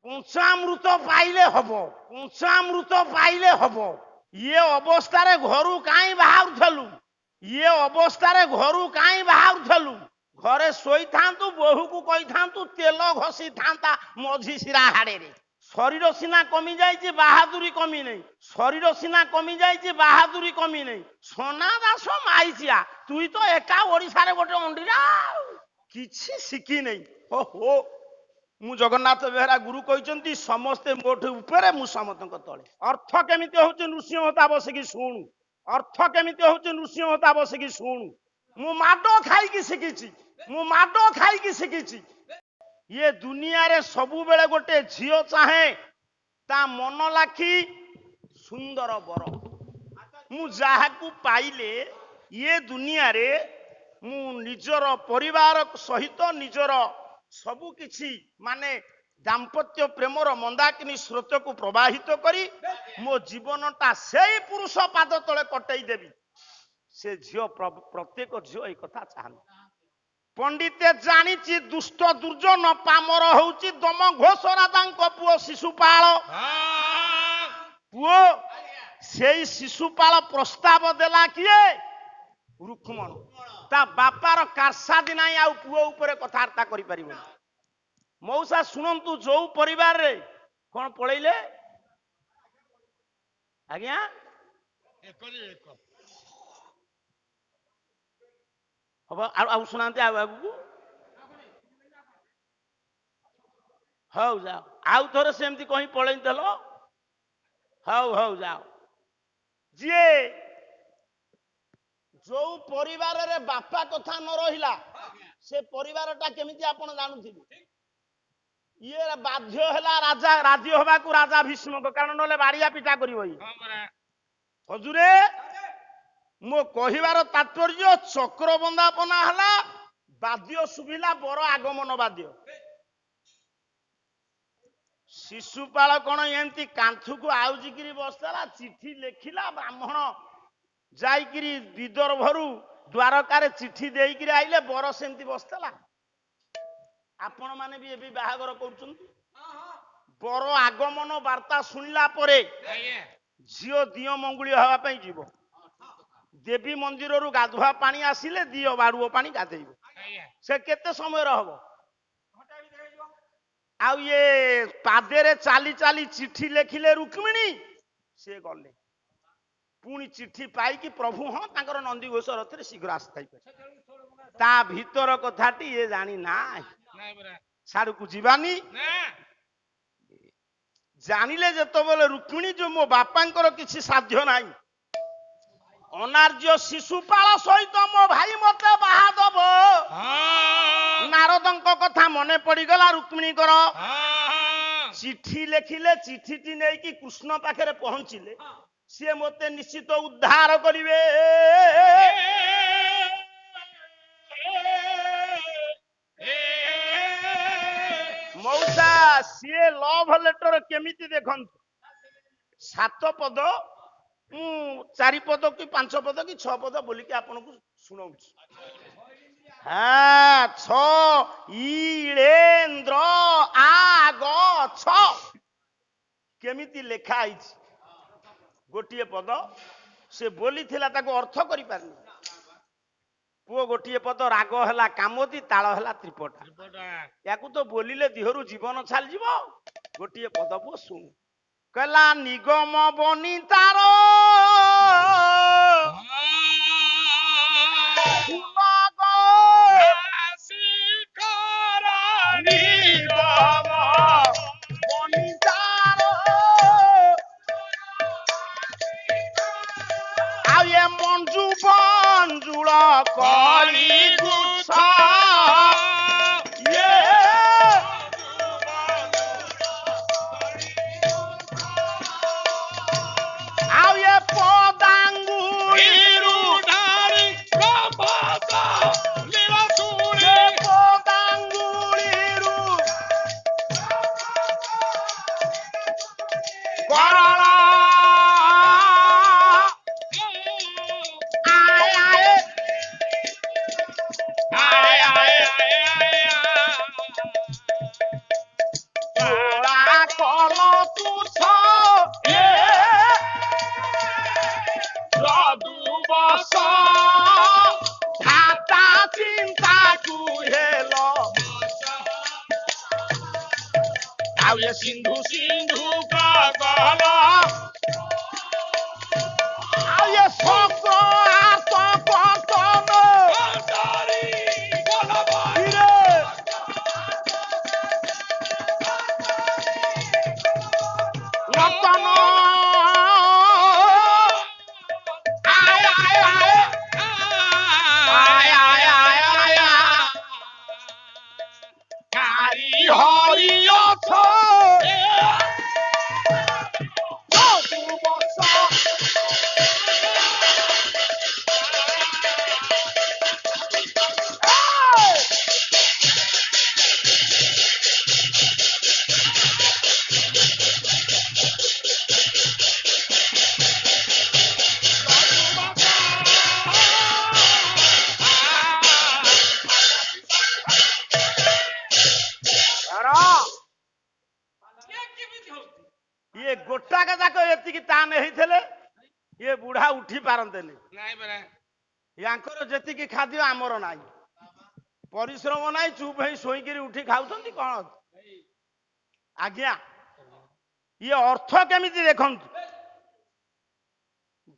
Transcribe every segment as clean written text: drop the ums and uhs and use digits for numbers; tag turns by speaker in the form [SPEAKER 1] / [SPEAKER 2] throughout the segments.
[SPEAKER 1] ପଞ୍ଚାମୃତ ପାଇଲେ ହବ, ପଞ୍ଚାମୃତ ପାଇଲେ ହବ। ଇଏ ଅବସ୍ଥାରେ ଘରୁ କାହିଁ ବାହାରୁଥିଲୁ? ଇଏ ଅବସ୍ଥାରେ ଘରୁ କାହିଁ ବାହାରୁଥିଲୁ? ଘରେ ଶୋଇଥାନ୍ତୁ, ବୋହୂକୁ କହିଥାନ୍ତୁ ତେଲ ଘଷିଥାନ୍ତା ମଝି ଶିରା ହାଡେରେ। ଶରୀର ସିନା କମି ଯାଇଛି, ବାହାଦୁରୀ କମି ନାହିଁ। ଶରୀର ସିନା କମି ଯାଇଛି, ବାହାଦୁରୀ କମି ନାହିଁ। ସନା ଦାସ ମାଇଚିଆ, ତୁଇ ତ ଏକା ଓଡିଶାରେ ଗୋଟେ ଅଣ୍ଡିରା, କିଛି ଶିଖି ନାହିଁ। ଓହୋ, ମୁଁ ଜଗନ୍ନାଥ ବେହେରା ଗୁରୁ କହିଛନ୍ତି ସମସ୍ତେ ମୋଠୁ ଉପରେ, ମୁଁ ସମସ୍ତଙ୍କ ତଳେ। ଅର୍ଥ କେମିତି ହଉଛି ନୃସିଂହତା ବସିକି ଶୁଣୁ। ଅର୍ଥ କେମିତି ହଉଛି ନୃସିଂହତା ବସିକି ଶୁଣୁ। ମୁଁ ମାଡ ଖାଇକି ଶିଖିଛି, ମୁଁ ମାଡ ଖାଇକି ଶିଖିଛି। ଇଏ ଦୁନିଆରେ ସବୁବେଳେ ଗୋଟେ ଝିଅ ଚାହେଁ ତା ମନ ଲାଖି ସୁନ୍ଦର ବର। ମୁଁ ଯାହାକୁ ପାଇଲେ ଇଏ ଦୁନିଆରେ ମୁଁ ନିଜର ପରିବାର ସହିତ ନିଜର ସବୁ କିଛି ମାନେ ଦାମ୍ପତ୍ୟ ପ୍ରେମର ମନ୍ଦାକିନୀ ସ୍ରୋତକୁ ପ୍ରବାହିତ କରି ମୋ ଜୀବନଟା ସେଇ ପୁରୁଷ ପାଦ ତଳେ କଟେଇ ଦେବି। ସେ ଝିଅ, ପ୍ରତ୍ୟେକ ଝିଅ এই କଥା ଚାହାନ୍ତି। ପଣ୍ଡିତେ ଜାଣିଛି ଦୁଷ୍ଟ ଦୁର୍ଜନ ପାମର ହଉଛି ଦମ ଘୋଷ ରାଜାଙ୍କ ପୁଅ ଶିଶୁପାଳ। ପୁଅ ସେଇ ଶିଶୁପାଳ ପ୍ରସ୍ତାବ ଦେଲା କିଏ? ରୁକ୍ମଣ। ତା ବାପାର କାରସାଦି ନାହିଁ, ଆଉ ପୁଅ ଉପରେ କଥାବାର୍ତ୍ତା କରିପାରିବନି। ମଉସା ଶୁଣନ୍ତୁ, ଯୋଉ ପରିବାରରେ କଣ ପଳେଇଲେ ଆଜ୍ଞା, ହବ ଆଉ ଶୁଣାନ୍ତି ଆଉ ଆଗକୁ। ହଉ ଯାଅ, ଆଉ ଥରେ ସେମିତି କହି ପଳେଇଦେଲ। ହଉ ହଉ ଯାଅ। ଯିଏ ଯୋଉ ପରିବାରରେ ବାପା କଥା ନ ରହିଲା ସେ ପରିବାରଟା କେମିତି ଆପଣ ଜାଣୁଥିବେ? ଇଏ ବାଧ୍ୟ ହେଲା ରାଜା ରାଜ୍ୟ ହେବାକୁ, ରାଜା ଭୀଷ୍ମକ, କାରଣ ନହେଲେ ବାଡ଼ିଆ ପିଟା କରିବ। ହଜୁରେ, ମୋ କହିବାର ତାତ୍ପର୍ଯ୍ୟ ଚକ୍ର ବନ୍ଦାପନା ହେଲା, ବାଦ୍ୟ ଶୁଭିଲା, ବର ଆଗମନ ବାଦ୍ୟ। ଶିଶୁପାଳ କଣ ଏମିତି କାନ୍ଥକୁ ଆଉଜିକିରି ବସିଥିଲା? ଚିଠି ଲେଖିଲା, ବ୍ରାହ୍ମଣ ଯାଇକିରି ବିଦର୍ଭରୁ ଦ୍ୱାରକାରେ ଚିଠି ଦେଇକିରି ଆଇଲେ, ବର ସେମିତି ବସିଥିଲା। ଆପଣ ମାନେ ବି ଏବେ ବାହାଘର କରୁଛନ୍ତି, ବର ଆଗମନ ବାର୍ତ୍ତା ଶୁଣିଲା ପରେ ଝିଅ ଦିଅ ମଙ୍ଗୁଳି ହେବା ପାଇଁ ଯିବ। ଦେବୀ ମନ୍ଦିରରୁ ଗାଧୁଆ ପାଣି ଆସିଲେ ଦିଅ ବାଡୁଅ ପାଣି ଗାଧେଇବ। ସେ କେତେ ସମୟର ହବ? ଆଉ ଇଏ ପାଦେରେ ଚାଲି ଚାଲି ଚିଠି ଲେଖିଲେ ରୁକ୍ମିଣୀ, ସିଏ ଗଲେ। ପୁଣି ଚିଠି ପାଇକି ପ୍ରଭୁ ହଁ ତାଙ୍କର ନନ୍ଦିଘୋଷ ରଥରେ ଶୀଘ୍ର ଆସିଥାଇପାରେ। ତା ଭିତର କଥାଟି ଇଏ ଜାଣି ନାହିଁ, ସାଡକୁ ଯିବାନି। ଜାଣିଲେ ଯେତେବେଳେ ରୁକ୍ମିଣୀ ଯେ ମୋ ବାପାଙ୍କର କିଛି ସାଧ୍ୟ ନାହିଁ, ଅନାର୍ଯ୍ୟ ଶିଶୁପାଳ ସହିତ ମୋ ଭାଇ ମତେ ବାହା ଦବ। ନାରଦଙ୍କ କଥା ମନେ ପଡିଗଲା ରୁକ୍ମିଣୀଙ୍କର। ଚିଠି ଲେଖିଲେ, ଚିଠିଟି ନେଇକି କୃଷ୍ଣ ପାଖରେ ପହଞ୍ଚିଲେ, ସିଏ ମତେ ନିଶ୍ଚିତ ଉଦ୍ଧାର କରିବେ। ମଉସା ସିଏ ଲଭ ଲେଟର କେମିତି ଦେଖନ୍ତୁ, 7 ପଦ, ମୁଁ 4 ପଦ କି 5 ପଦ କି 6 ପଦ ବୋଲିକି ଆପଣଙ୍କୁ ଶୁଣଉଛି। ହଁ, 6 ଇଳେନ୍ଦ୍ର ଆଗଛ କେମିତି ଲେଖା ହେଇଛି। ଗୋଟିଏ ପଦ ସେ ବୋଲିଥିଲା, ତାକୁ ଅର୍ଥ କରିପାରିନି। ପୁଅ ଗୋଟିଏ ପଦ, ରାଗ ହେଲା କାମୋଦି, ତାଳ ହେଲା ତ୍ରିପଟା। ୟାକୁ ତ ବୋଲିଲେ ଦେହରୁ ଜୀବନ ଚାଲିଯିବ। ଗୋଟିଏ ପଦ ପୁଅ ଶୁଣୁ। କହିଲା ନିଗମ ବନିତାର ଆଉ ଏ ମଞ୍ଜୁ ବଞ୍ଜୁଳ କଳି ଗୁଚ୍ଛ ଆଉ ଏ ସିନ୍ଧୁ ସିନ୍ଧୁ କହିଲ ଆଉ ଏ ଶକ୍ର ये गोटाक जाक एतिकी तान ହେଇଥିଲେ ये बुढ़ा उठी पारंतेनी यांकर जेतिकी खाद्य आमर नाही परिश्रम नाही चुप हे सोईकिरी उठी खाउछंती कोन आज्ञा ये अर्थ केमिति देखंतु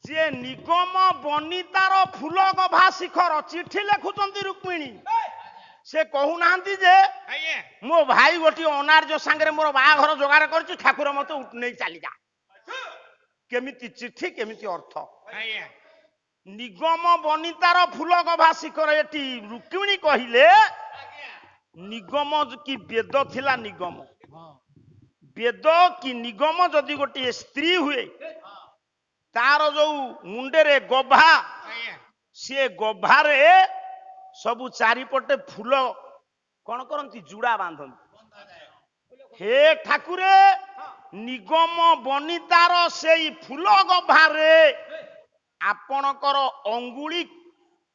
[SPEAKER 1] जे निगम बनितार फूल गभा शिखर चिठी लेखुचंती रुक्मिणी से कहू नांती जे मो भाई गोटी अनार्य सांगरे मोर बाघर जोगाड़ करछि ठाकुर मते नहीं चली जा केमिति चिठी केमिति अर्थ निगम बनितार फूल गभा शिखर एटी रुक्मिणी कहिले निगम की वेद थिला निगम वेद की निगम जदि गोटी स्त्री हुए तार जो मुंडे रे गभा सी गभारे सबु चारिपटे फूल कौन करती जुड़ा बांधती हे ठाकुरे निगम बनितार से फूल गभारे आपणकर अंगुली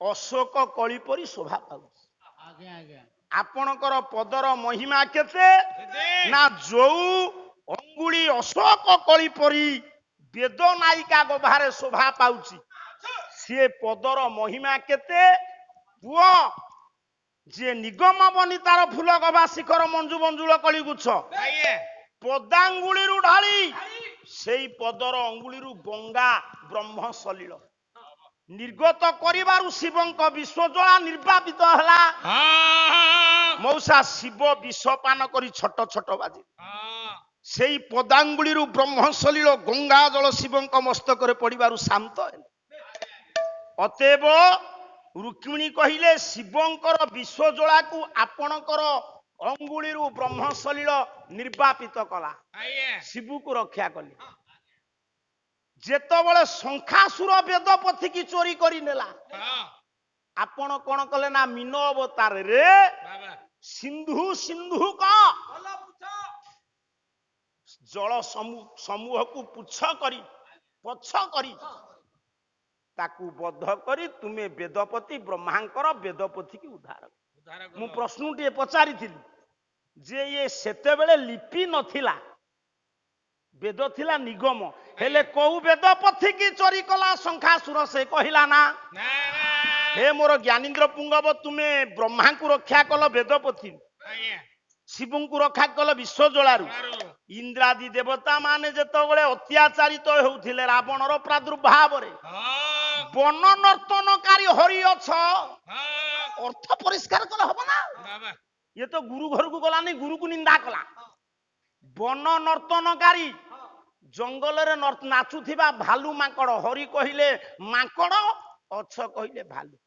[SPEAKER 1] अशोक कली परी शोभा पाउछ आपणकर पदर महिमा केते ना जो अंगुली अशोक कली परी वेद नायिका गभारे शोभा पाउछि से पदर महिमा केते पुओ जे निगम बनितार फूल गभा शिखर मंजू मंजुल कली गुच्छ पदांगुली ढाली से पदर अंगुली गंगा ब्रह्म सलिल निर्गत करिबारु शिवंक विश्वज्वाला निर्वापित हला मौसा शिव विषपान करी छोट छोट बाजी से पदांगुली ब्रह्म सलिल गंगा जल शिवंक मस्तक पड़िबारु शांत अतएव रुक्मिणी कहिले शिवंकर विश्वज्वाला को आपणकर अंगुली ब्रह्म सलिल निर्वापित कला शिव को रक्षा कले जेतबले शंखासुर वेद पथी की चोरी करी नेला आपण कोन कले ना मीन अवतार रे सिंधु सिंधु का जल समूह को पुछ करी पछ करी ताकू बद्ध करी तुम्हें वेदपति ब्रह्मांकर वेदपति की उद्धार मु प्रश्न टे पचारि जे ये सेते बेले लिपि नथिला वेद थिला निगम हेले को वेदपति की चोरी कला शंखासुर से कहिला ना हे मोर ज्ञानेन्द्र पुंगव तुम्हें ब्रह्मा को रक्षा कल वेदपति शिव को रक्षा कल विश्वज्वालू इंद्रादि देवता माने जेतबेले अत्याचारित होउथिले रावणर प्रादुर्भाव रे वन नर्तनकारी हरि अछ अर्थ परिष्कार कल हबो ना ये तो गुरु घर को गला नहीं गुरु को निंदा कला वन नर्तनकारी जंगल रे नाचुथिबा भालू माकड़ हरि कहिले माकड़ अछ कहिले भालू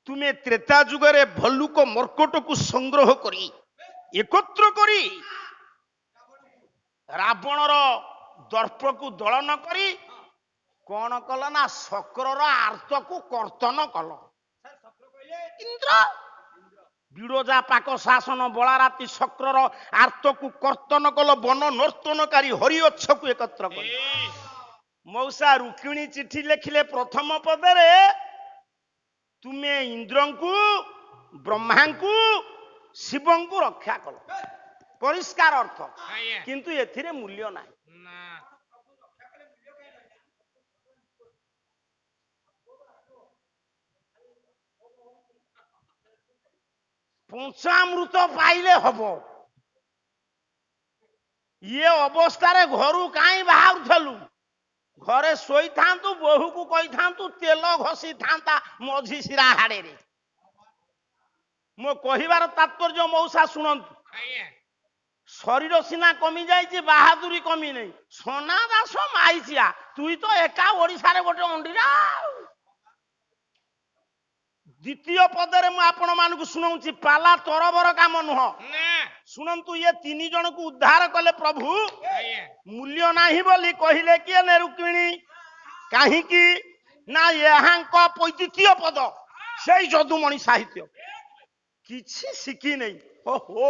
[SPEAKER 1] तुम्हें त्रेता जुग रे भल्लुक मर्कट को संग्रह करी एकत्र करी रावणर दर्प को दलन करी कौन कल ना शक्रर आर्त को कर्तन कल इंद्र विरोजा पाक शासन बलाराती शक्रर आर्त को कर्तन कल वन नर्तनकारी हरि अक्ष को एकत्र कल मौसा रुक्मिणी चिठी लिखिले प्रथम पदरे तुम्हें इंद्र को ब्रह्मा को शिव को रक्षा कल परिष्कार अर्थ किंतु एथिरे मूल्य नाही पंचामृत पाइले हब ये अवस्था घरू कहीं बाहर घरे शोई था बोहू को कही था तेल घसी था मझी शिरा हाड़े मो कहबार तात्पर्य मौसा शुणु शरीर सीना कमी जाइए बाहादुरी कमी नहीं सोना दास माइचिया तुई तो एका ओडिशा गोटे अंडीरा द्वितीय पदरे मुझे शुणाऊँ पाला तरबर काम नुह शुणु ये तीन जन को उद्धार कले प्रभु मूल्य नाही बोली कहले किए ने रुक्मिणी कहीं ना यहाँ द्वितीय पद से जदुमणि साहित्य किछि शिखी नहीं हो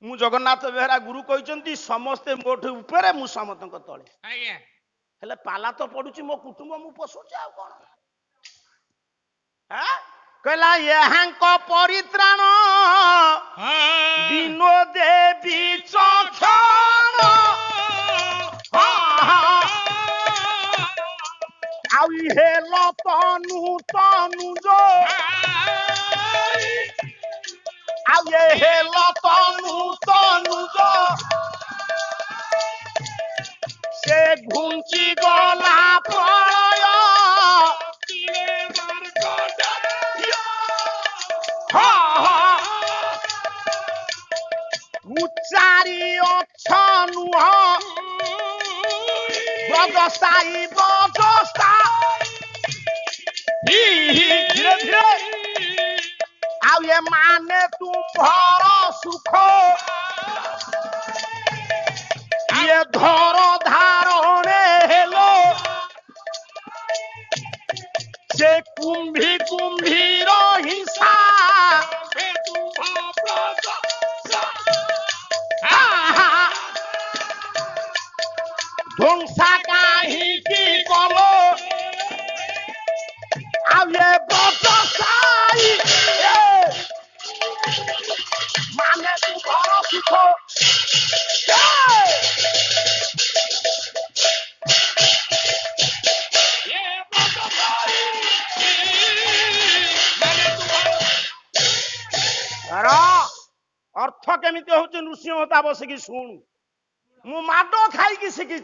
[SPEAKER 1] मु जगन्नाथ बेहरा गुरु कहते समस्ते मोठ उपरे मु समस्त तले हेले पाला तो पड़ुची मो कुटुंब मु पोषुची आ कौन कहला यहाँ परित्राण दिनो देवी चक्षण हेल तनु तनुज हेल तनु तनुज से घुंची गला प्रलय उच्चारी नुह ब्रजसाई ब्रजस्था धीरे धीरे आउ ये माने तुम्हारा सुख ये धर धारणे हेलो से कुंभी कुंभीर हिंसा ध्वंसा कहीं की कलो अब ये ब्रजसाई माने तुम्हारा सुख अर्थ केमिति होचे नृसिंह होता बसिकी शुणु मु माडो खाई की शिखी